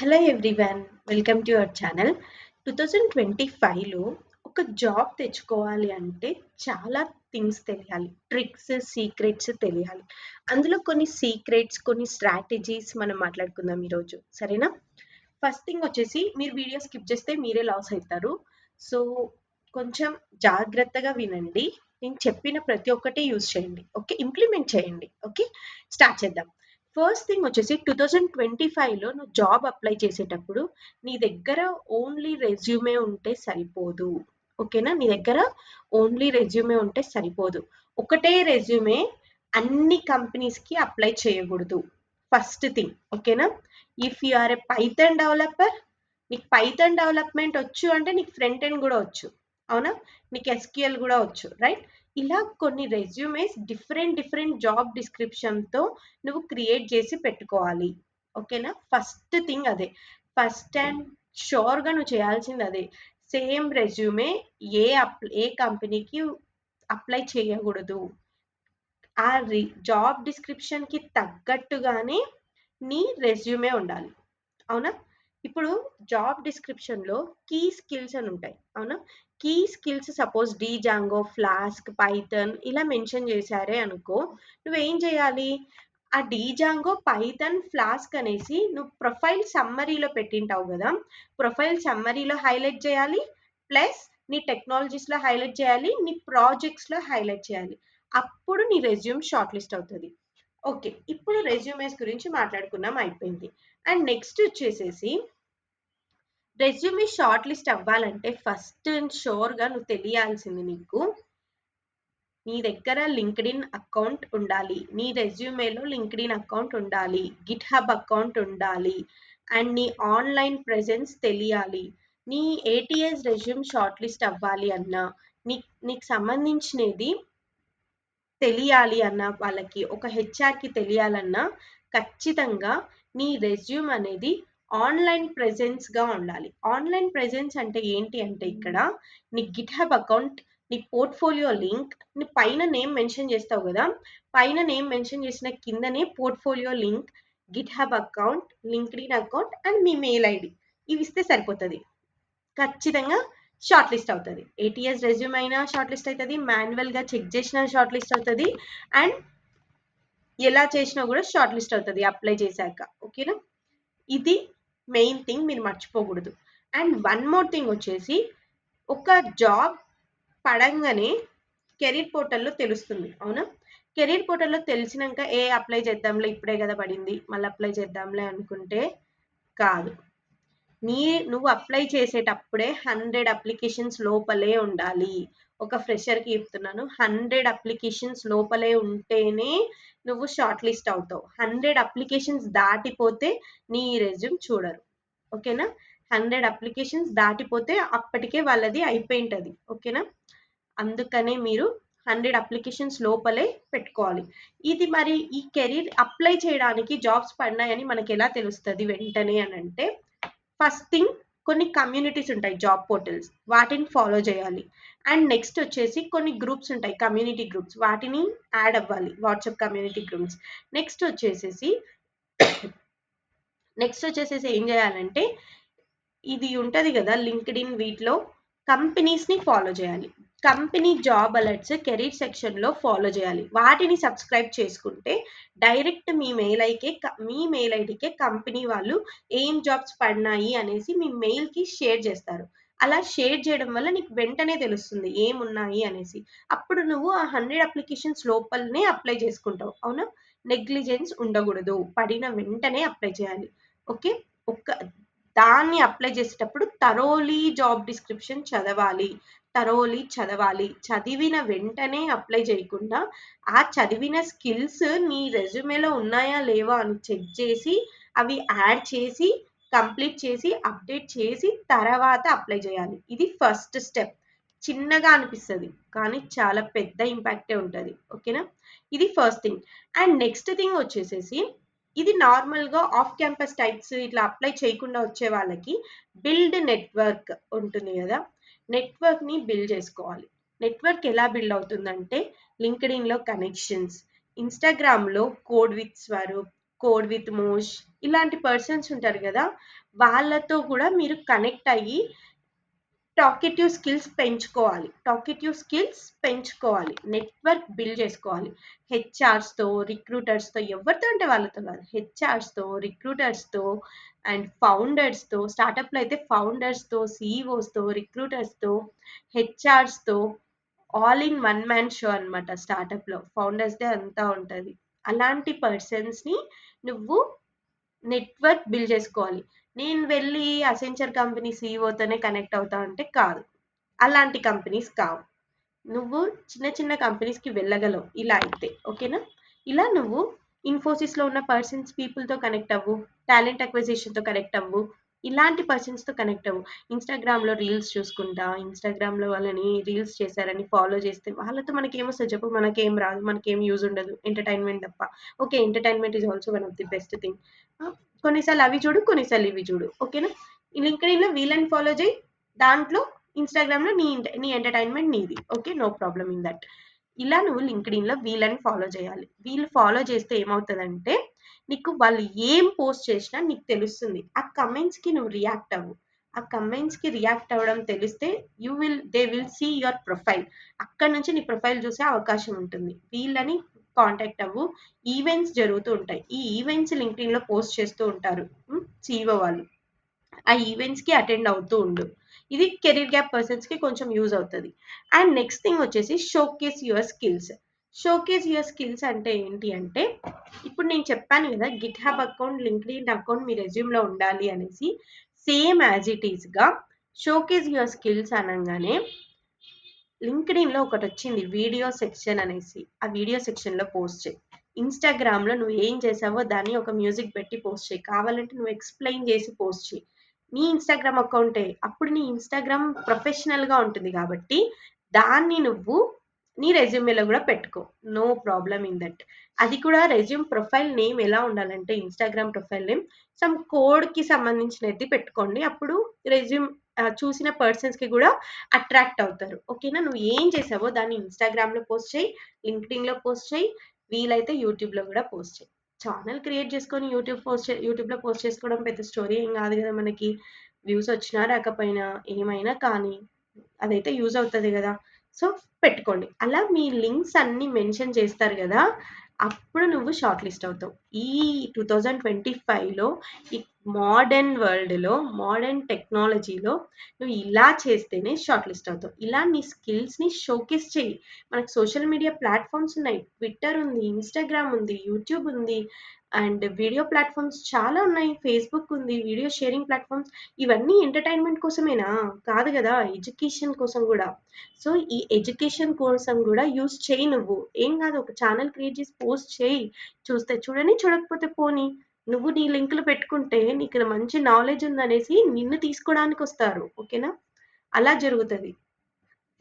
Hello everyone, welcome to your channel. 2025లో ఒక job తెచ్చుకోవాలి అంటే చాలా థింగ్స్ తెలియాలి, ట్రిక్స్, సీక్రెట్స్ తెలియాలి. అందులో కొన్ని సీక్రెట్స్, కొన్ని స్ట్రాటజీస్ మనం మాట్లాడుకుందాం ఈరోజు, సరేనా? ఫస్ట్ థింగ్ వచ్చేసి, మీరు వీడియో స్కిప్ చేస్తే మీరే లాస్ అవుతారు. సో కొంచెం జాగ్రత్తగా వినండి. నేను చెప్పిన ప్రతి ఒక్కటి యూజ్ చేయండి, ఓకే? ఇంప్లిమెంట్ చేయండి, ఓకే? స్టార్ట్ చేద్దాం. ఫస్ట్ థింగ్ వచ్చేసి 2025లో నువ్వు జాబ్ అప్లై చేసేటప్పుడు నీ దగ్గర ఓన్లీ రెజ్యూమే ఉంటే సరిపోదు, ఓకేనా? నీ దగ్గర ఓన్లీ రెజ్యూమే ఉంటే సరిపోదు. ఒకటే రెజ్యూమే అన్ని కంపెనీస్కి అప్లై చేయకూడదు. ఫస్ట్ థింగ్, ఓకేనా? If you are a Python developer, నీకు పైథాన్ డెవలప్మెంట్ వచ్చు అంటే నీకు ఫ్రంట్ ఎండ్ కూడా వచ్చు, అవునా? నీకు ఎస్క్యూఎల్ కూడా వచ్చు, రైట్? ఇలా కొన్ని రెజ్యూమేస్ డిఫరెంట్ జాబ్ డిస్క్రిప్షన్తో నువ్వు క్రియేట్ చేసి పెట్టుకోవాలి, ఓకేనా? ఫస్ట్ థింగ్ అదే, ఫస్ట్ అండ్ షూర్గా నువ్వు చేయాల్సింది అదే. సేమ్ రెజ్యూమే ఏ కంపెనీకి అప్లై చేయకూడదు. ఆ జాబ్ డిస్క్రిప్షన్కి తగ్గట్టుగానే నీ రెజ్యూమే ఉండాలి, అవునా? ఇప్పుడు జాబ్ డిస్క్రిప్షన్లో కీ స్కిల్స్ అని ఉంటాయి, అవునా? Key skills suppose Django, Flask, Python ఇలా మెన్షన్ చేశారే అనుకో, నువ్వేం చేయాలి? ఆ జాంగో, పైథాన్, ఫ్లాస్క్ అనేసి నువ్వు ప్రొఫైల్ సమ్మరీలో పెట్టింటావు కదా, ప్రొఫైల్ సమ్మరీలో హైలైట్ చేయాలి, ప్లస్ నీ టెక్నాలజీస్లో హైలైట్ చేయాలి, నీ ప్రాజెక్ట్స్లో హైలైట్ చేయాలి. అప్పుడు నీ రెజ్యూమ్ షార్ట్ లిస్ట్ అవుతుంది. ఓకే, ఇప్పుడు రెజ్యూమేస్ గురించి మాట్లాడుకున్నాం, అయిపోయింది. అండ్ నెక్స్ట్ వచ్చేసేసి, రెజ్యూమే షార్ట్ లిస్ట్ అవ్వాలంటే ఫస్ట్ అండ్ షూర్గా నువ్వు తెలియాల్సింది, నీ దగ్గర లింక్డ్ఇన్ అకౌంట్ ఉండాలి. నీ రెజ్యూమేలో లింక్డ్ఇన్ అకౌంట్ ఉండాలి, గిట్ హబ్ అకౌంట్ ఉండాలి, అండ్ నీ ఆన్లైన్ ప్రెజెన్స్ తెలియాలి. నీ ఏటీఎస్ రెజ్యూమ్ షార్ట్ లిస్ట్ అవ్వాలి అన్నా, నీకు సంబంధించినది తెలియాలి అన్న వాళ్ళకి, ఒక హెచ్ఆర్కి తెలియాలన్నా ఖచ్చితంగా నీ రెజ్యూమ్ అనేది ఆన్లైన్ ప్రెజెన్స్గా ఉండాలి. ఆన్లైన్ ప్రెజెన్స్ అంటే ఏంటి అంటే, ఇక్కడ నీ గిట్ హబ్ అకౌంట్, నీ పోర్ట్ఫోలియో లింక్, నీ పైన నేమ్ మెన్షన్ చేస్తావు కదా, పైన నేమ్ మెన్షన్ చేసిన కిందనే portfolio link, Git hub account, LinkedIn account and me mail ID, ఇవి ఇస్తే సరిపోతుంది. ఖచ్చితంగా షార్ట్ లిస్ట్ అవుతుంది. ఏటీఎస్ రెజ్యూమ్ అయినా షార్ట్ లిస్ట్ అవుతుంది, మాన్యువల్గా చెక్ చేసినా షార్ట్ లిస్ట్ అవుతుంది, అండ్ ఎలా చేసినా కూడా షార్ట్ లిస్ట్ అవుతుంది అప్లై చేశాక, ఓకేనా? ఇది మెయిన్ థింగ్, మీరు మర్చిపోకూడదు. అండ్ వన్ మోర్ థింగ్ వచ్చేసి, ఒక జాబ్ పడంగానే కెరీర్ పోర్టల్లో తెలుస్తుంది, అవునా? కెరీర్ పోర్టల్లో తెలిసినాక అప్లై చేద్దాంలే, ఇప్పుడే కదా పడింది, మళ్ళీ అప్లై చేద్దాంలే అనుకుంటే కాదు. నువ్వు అప్లై చేసేటప్పుడే 100 అప్లికేషన్స్ లోపలే ఉండాలి. ఒక ఫ్రెషర్కి చెప్తున్నాను, 100 అప్లికేషన్స్ లోపలే ఉంటేనే నువ్వు షార్ట్ లిస్ట్ అవుతావు. 100 అప్లికేషన్స్ దాటిపోతే నీ రెజ్యూమ్ చూడరు, ఓకేనా? 100 అప్లికేషన్స్ దాటిపోతే అప్పటికే వాళ్ళది అయిపోయింటది, ఓకేనా? అందుకనే మీరు 100 అప్లికేషన్స్ లోపలే పెట్టుకోవాలి. ఇది మరి ఈ కెరీర్ అప్లై చేయడానికి జాబ్స్ పడినాయని మనకి ఎలా తెలుస్తుంది వెంటనే అని అంటే, ఫస్ట్ థింగ్, కొన్ని కమ్యూనిటీస్ ఉంటాయి జాబ్ పోర్టల్స్, వాటిని ఫాలో చేయాలి. అండ్ నెక్స్ట్ వచ్చేసి కొన్ని గ్రూప్స్ ఉంటాయి, కమ్యూనిటీ గ్రూప్స్, వాటిని యాడ్ అవ్వాలి, వాట్సాప్ కమ్యూనిటీ గ్రూప్స్. నెక్స్ట్ వచ్చేసేసి ఏం చేయాలంటే, ఇది ఉంటుంది కదా లింక్డ్ఇన్, వీటిలో కంపెనీస్ని ఫాలో చేయాలి. కంపెనీ జాబ్ అలర్ట్స్ కెరీర్ సెక్షన్లో ఫాలో చేయాలి. వాటిని సబ్స్క్రైబ్ చేసుకుంటే డైరెక్ట్ మీ మెయిల్ ఐడికే కంపెనీ వాళ్ళు ఏం జాబ్స్ పడినాయి అనేసి మీ మెయిల్కి షేర్ చేస్తారు. అలా షేర్ చేయడం వల్ల నీకు వెంటనే తెలుస్తుంది ఏమున్నాయి అనేసి. అప్పుడు నువ్వు ఆ 100 అప్లికేషన్స్ లోపలనే అప్లై చేసుకుంటావు, అవునా? నెగ్లిజెన్స్ ఉండకూడదు, పడిన వెంటనే అప్లై చేయాలి, ఓకే? దాన్ని అప్లై చేసేటప్పుడు థరోలీ జాబ్ డిస్క్రిప్షన్ చదవాలి. చదివిన వెంటనే అప్లై చేయకుండా, ఆ చదివిన స్కిల్స్ నీ రెజ్యూమేలో ఉన్నాయా లేవా అని చెక్ చేసి, అవి యాడ్ చేసి, కంప్లీట్ చేసి, అప్డేట్ చేసి తర్వాత అప్లై చేయాలి. ఇది ఫస్ట్ స్టెప్. చిన్నగా అనిపిస్తుంది కానీ చాలా పెద్ద ఇంపాక్టే ఉంటుంది, ఓకేనా? ఇది first thing. And next thing వచ్చేసేసి, ఇది నార్మల్గా ఆఫ్ క్యాంపస్ టైప్స్ ఇట్లా అప్లై చేయకుండా వచ్చే వాళ్ళకి బిల్డ్ నెట్వర్క్ ఉంటుంది కదా, నెట్వర్క్ని బిల్డ్ చేసుకోవాలి. నెట్వర్క్ ఎలా బిల్డ్ అవుతుందంటే, లింక్డ్ఇన్లో కనెక్షన్స్, ఇన్స్టాగ్రామ్లో code with Swaroop, code with Mosh, ఇలాంటి పర్సన్స్ ఉంటారు కదా, వాళ్ళతో కూడా మీరు కనెక్ట్ అయ్యి టాకెటివ్ స్కిల్స్ పెంచుకోవాలి. నెట్వర్క్ బిల్డ్ చేసుకోవాలి. హెచ్ఆర్స్తో, రిక్రూటర్స్తో, ఎవరితో అంటే వాళ్ళతో కాదు, హెచ్ఆర్స్తో, రిక్రూటర్స్తో అండ్ ఫౌండర్స్తో, స్టార్టప్లో అయితే ఫౌండర్స్తో, సిఇఓస్తో, రిక్రూటర్స్తో, హెచ్ఆర్స్తో, all in one man show అనమాట. స్టార్టప్లో ఫౌండర్స్దే అంతా ఉంటుంది. అలాంటి పర్సన్స్ని నువ్వు నెట్వర్క్ బిల్డ్ చేసుకోవాలి. నేను వెళ్ళి అసెంచర్ కంపెనీ సీఈఓతోనే కనెక్ట్ అవుతా అంటే కాదు. అలాంటి కంపెనీస్ కావు. నువ్వు చిన్న చిన్న కంపెనీస్కి వెళ్ళగలవు ఇలా అయితే, ఓకేనా? ఇలా నువ్వు ఇన్ఫోసిస్లో ఉన్న పీపుల్తో కనెక్ట్ అవ్వు, టాలెంట్ అక్విజిషన్తో కనెక్ట్ అవ్వు, ఇలాంటి పర్సన్స్తో కనెక్ట్ అవ్వు. ఇన్స్టాగ్రామ్లో రీల్స్ చూసుకుంటా, ఇన్స్టాగ్రామ్లో వాళ్ళని రీల్స్ చేశారని ఫాలో చేస్తే వాళ్ళతో మనకేమొస్తుంది చెప్పు? మనకేం రాదు, మనకేం యూజ్ ఉండదు, ఎంటర్టైన్మెంట్ తప్ప. Okay, entertainment is also one of the best thing. కొన్నిసార్లు అవి చూడు, కొన్నిసార్లు ఇవి చూడు, ఓకేనా? లింక్డ్ఇన్లో వీళ్ళని ఫాలో చేయి, దాంట్లో ఇన్స్టాగ్రామ్లో నీ ఎంటర్టైన్మెంట్ నీది, okay, no problem in that. ఇలా నువ్వు లింక్డ్ఇన్లో వీళ్ళని ఫాలో చేయాలి. వీళ్ళు ఫాలో చేస్తే ఏమవుతుందంటే నీకు వాళ్ళు ఏం పోస్ట్ చేసినా నీకు తెలుస్తుంది. ఆ కమెంట్స్కి నువ్వు రియాక్ట్ అవ్వు. ఆ కమెంట్స్కి రియాక్ట్ అవ్వడం తెలిస్తే they will see your profile. అక్కడ నుంచి నీ ప్రొఫైల్ చూసే అవకాశం ఉంటుంది. వీళ్ళని కాంటాక్ట్ అవ్వు. ఈవెంట్స్ జరుగుతూ ఉంటాయి. ఈ ఈవెంట్స్ లింక్డ్ఇన్లో పోస్ట్ చేస్తూ ఉంటారు సిఇఓ వాళ్ళు. ఆ ఈవెంట్స్కి అటెండ్ అవుతూ ఉండు. ఇది కెరీర్ గ్యాప్ పర్సన్స్కి కొంచెం యూజ్ అవుతుంది. అండ్ నెక్స్ట్ థింగ్ వచ్చేసి showcase your skills. Showcase your skills అంటే ఏంటి అంటే, ఇప్పుడు నేను చెప్పాను కదా, GitHub account, LinkedIn account మీ రెజ్యూమ్లో ఉండాలి అనేసి. సేమ్ యాజ్ ఇట్ ఈస్గా షోకేస్ యువర్ స్కిల్స్ అనగానే లింక్డ్ఇన్లో ఒకటి వచ్చింది, వీడియో సెక్షన్ అనేసి. ఆ వీడియో సెక్షన్లో పోస్ట్ చేయి. ఇన్స్టాగ్రామ్లో నువ్వు ఏం చేసావో దాన్ని ఒక మ్యూజిక్ పెట్టి పోస్ట్ చేయి. కావాలంటే నువ్వు ఎక్స్ప్లెయిన్ చేసి పోస్ట్ చేయి. నీ ఇన్స్టాగ్రామ్ అకౌంటే, అప్పుడు నీ ఇన్స్టాగ్రామ్ ప్రొఫెషనల్గా ఉంటుంది కాబట్టి దాన్ని నువ్వు నీ రెజ్యూమేలో కూడా పెట్టుకో. No problem in that. అది కూడా రెజ్యూమ్ ప్రొఫైల్ నేమ్ ఎలా ఉండాలంటే, ఇన్స్టాగ్రామ్ ప్రొఫైల్ నేమ్ సమ్ కోడ్కి సంబంధించినది పెట్టుకోండి. అప్పుడు రెజ్యూమ్ చూసిన పర్సన్స్కి కూడా అట్రాక్ట్ అవుతారు, ఓకేనా? నువ్వు ఏం చేసావో దాన్ని ఇన్స్టాగ్రామ్లో పోస్ట్ చేయి, లింక్డ్ఇన్లో పోస్ట్ చేయి, వీలైతే యూట్యూబ్లో కూడా పోస్ట్ చేయి. ఛానల్ క్రియేట్ చేసుకొని యూట్యూబ్లో పోస్ట్ చేసుకోవడం పెద్ద స్టోరీ ఏం కాదు కదా మనకి. వ్యూస్ వచ్చినా రాకపోయినా ఏమైనా కానీ అదైతే యూజ్ అవుతుంది కదా. సో పెట్టుకోండి. అలా మీ లింక్స్ అన్ని మెన్షన్ చేస్తారు కదా, అప్పుడు నువ్వు షార్ట్ లిస్ట్ అవుతావు. ఈ 2025లో ఈ మోడర్న్ వరల్డ్లో, మోడర్న్ టెక్నాలజీలో నువ్వు ఇలా చేస్తేనే షార్ట్ లిస్ట్ అవుతావు. ఇలా నీ స్కిల్స్ని షోకేస్ చేయి. మనకు సోషల్ మీడియా ప్లాట్ఫామ్స్ ఉన్నాయి. ట్విట్టర్ ఉంది, ఇన్స్టాగ్రామ్ ఉంది, యూట్యూబ్ ఉంది, అండ్ వీడియో ప్లాట్ఫామ్స్ చాలా ఉన్నాయి. ఫేస్బుక్ ఉంది, వీడియో షేరింగ్ ప్లాట్ఫామ్స్. ఇవన్నీ ఎంటర్టైన్మెంట్ కోసమేనా? కాదు కదా, ఎడ్యుకేషన్ కోసం కూడా. సో ఈ ఎడ్యుకేషన్ కోసం కూడా యూస్ చేయి. నువ్వు ఏం కాదు, ఒక ఛానల్ క్రియేట్ చేసి పోస్ట్ చేయి. చూస్తే చూడని, చూడకపోతే పోనీ. నువ్వు నీ లింకులు పెట్టుకుంటే నీకు మంచి నాలెడ్జ్ ఉందనేసి నిన్ను తీసుకోవడానికి వస్తారు, ఓకేనా? అలా జరుగుతుంది.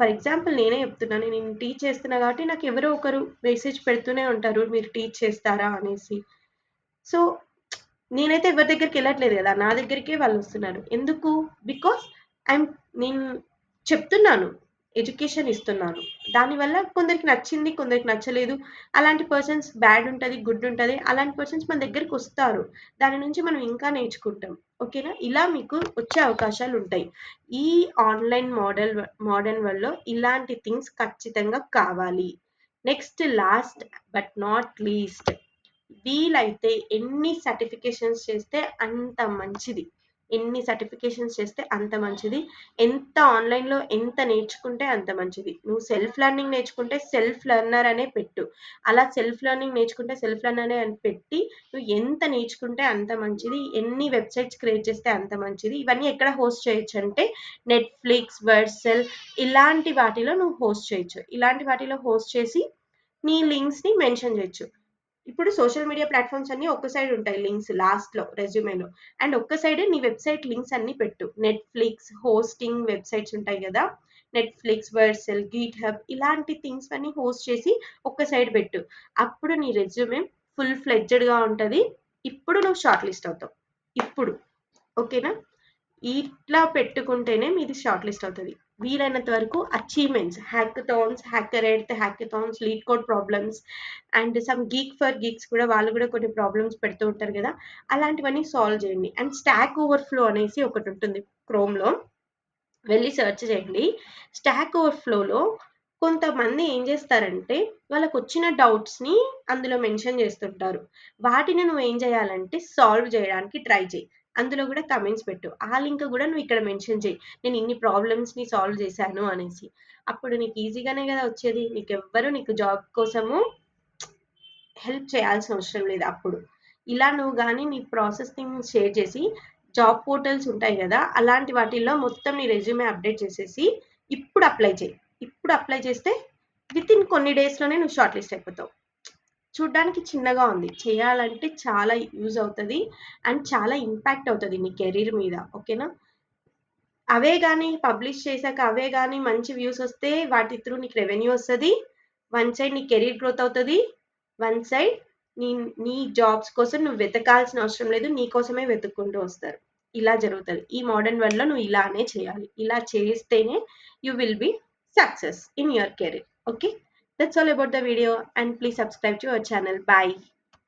ఫర్ ఎగ్జాంపుల్ నేనే చెప్తున్నాను, నేను టీచ్ చేస్తున్నా కాబట్టి నాకు ఎవరో ఒకరు మెసేజ్ పెడుతూనే ఉంటారు, మీరు టీచ్ చేస్తారా అనేసి. సో నేనైతే ఎవరి దగ్గరికి వెళ్ళట్లేదు కదా, నా దగ్గరికే వాళ్ళు వస్తున్నారు. ఎందుకు? బికాస్ నేను చెప్తున్నాను, ఎడ్యుకేషన్ ఇస్తున్నాను. దానివల్ల కొందరికి నచ్చింది, కొందరికి నచ్చలేదు. అలాంటి పర్సన్స్ బ్యాడ్ ఉంటుంది, గుడ్ ఉంటుంది. అలాంటి పర్సన్స్ మన దగ్గరికి వస్తారు. దాని నుంచి మనం ఇంకా నేర్చుకుంటాం, ఓకేనా? ఇలా మీకు వచ్చే అవకాశాలు ఉంటాయి. ఈ ఆన్లైన్ మోడర్న్ వరల్డ్లో ఇలాంటి థింగ్స్ ఖచ్చితంగా కావాలి. Next, last but not least, వీలైతే ఎన్ని సర్టిఫికేషన్స్ చేస్తే అంత మంచిది. ఎన్ని సర్టిఫికేషన్స్ చేస్తే అంత మంచిది. ఎంత ఆన్లైన్లో ఎంత నేర్చుకుంటే అంత మంచిది. నువ్వు సెల్ఫ్ లెర్నింగ్ నేర్చుకుంటే సెల్ఫ్ లెర్నర్ అనే పెట్టు. అలా సెల్ఫ్ లెర్నింగ్ నేర్చుకుంటే సెల్ఫ్ లెర్నర్ అని పెట్టి నువ్వు ఎంత నేర్చుకుంటే అంత మంచిది. ఎన్ని వెబ్సైట్స్ క్రియేట్ చేస్తే అంత మంచిది. ఇవన్నీ ఎక్కడ హోస్ట్ చేయొచ్చు అంటే నెట్ఫ్లిక్స్, వర్సెల్, ఇలాంటి వాటిలో నువ్వు హోస్ట్ చేయొచ్చు. ఇలాంటి వాటిలో హోస్ట్ చేసి నీ లింక్స్ని మెన్షన్ చేయొచ్చు. ఇప్పుడు సోషల్ మీడియా ప్లాట్ఫామ్స్ అన్ని ఒక్క సైడ్ ఉంటాయి లింక్స్ లాస్ట్లో రెజ్యూమేలో, అండ్ ఒక్క సైడే నీ వెబ్సైట్ లింక్స్ అన్ని పెట్టు. నెట్ఫ్లిక్స్ హోస్టింగ్ వెబ్సైట్స్ ఉంటాయి కదా, నెట్ఫ్లిక్స్, వర్సెల్, గీట్ హబ్, ఇలాంటి థింగ్స్ అన్ని హోస్ట్ చేసి ఒక్క సైడ్ పెట్టు. అప్పుడు నీ రెజ్యూమే ఫుల్ ఫ్లెడ్జెడ్గా ఉంటుంది. ఇప్పుడు నువ్వు షార్ట్ లిస్ట్ అవుతావు. ఇప్పుడు ఓకేనా? ఇట్లా పెట్టుకుంటేనే మీది షార్ట్ లిస్ట్ అవుతుంది. వీలైనంత వరకు achievements, hackathons, hackathons, lead code problems and some Geeks కూడా వాళ్ళు కూడా కొన్ని ప్రాబ్లమ్స్ పెడుతూ ఉంటారు కదా, అలాంటివన్నీ సాల్వ్ చేయండి. అండ్ స్టాక్ ఓవర్ఫ్లో అనేసి ఒకటి ఉంటుంది క్రోమ్లో, వెళ్ళి సెర్చ్ చేయండి. స్టాక్ ఓవర్ఫ్లోలో కొంతమంది ఏం చేస్తారంటే వాళ్ళకు వచ్చిన డౌట్స్ని అందులో మెన్షన్ చేస్తుంటారు. వాటిని నువ్వు ఏం చేయాలంటే సాల్వ్ చేయడానికి ట్రై చేయి. అందులో కూడా కమెంట్స్ పెట్టు. ఆ లింక్ కూడా నువ్వు ఇక్కడ మెన్షన్ చేయి, నేను ఇన్ని ప్రాబ్లమ్స్ని సాల్వ్ చేశాను అనేసి. అప్పుడు నీకు ఈజీగానే కదా వచ్చేది. నీకెవ్వరు నీకు జాబ్ కోసము హెల్ప్ చేయాల్సిన అవసరం లేదు అప్పుడు. ఇలా నువ్వు కానీ నీ ప్రాసెస్ని షేర్ చేసి జాబ్ పోర్టల్స్ ఉంటాయి కదా, అలాంటి వాటిల్లో మొత్తం నీ రెజ్యూమే అప్డేట్ చేసేసి ఇప్పుడు అప్లై చేయి. ఇప్పుడు అప్లై చేస్తే వితిన్ కొన్ని డేస్లోనే నువ్వు షార్ట్ లిస్ట్ అయిపోతావు. చూడ్డానికి చిన్నగా ఉంది, చేయాలంటే చాలా యూజ్ అవుతుంది అండ్ చాలా ఇంపాక్ట్ అవుతుంది నీ కెరీర్ మీద. ఓకేనా? అవే కానీ పబ్లిష్ చేశాక అవే కానీ మంచి వ్యూస్ వస్తే వాటి త్రూ నీకు రెవెన్యూ వస్తుంది. వన్ సైడ్ నీ కెరీర్ గ్రోత్ అవుతుంది, వన్ సైడ్ నీ నీ జాబ్స్ కోసం నువ్వు వెతకాల్సిన అవసరం లేదు, నీ కోసమే వెతుక్కుంటూ వస్తారు. ఇలా జరుగుతుంది. ఈ మోడర్న్ వరల్డ్లో నువ్వు ఇలానే చేయాలి. ఇలా చేస్తేనే you will be success in your career. Okay, that's all about the video and please subscribe to our channel. Bye.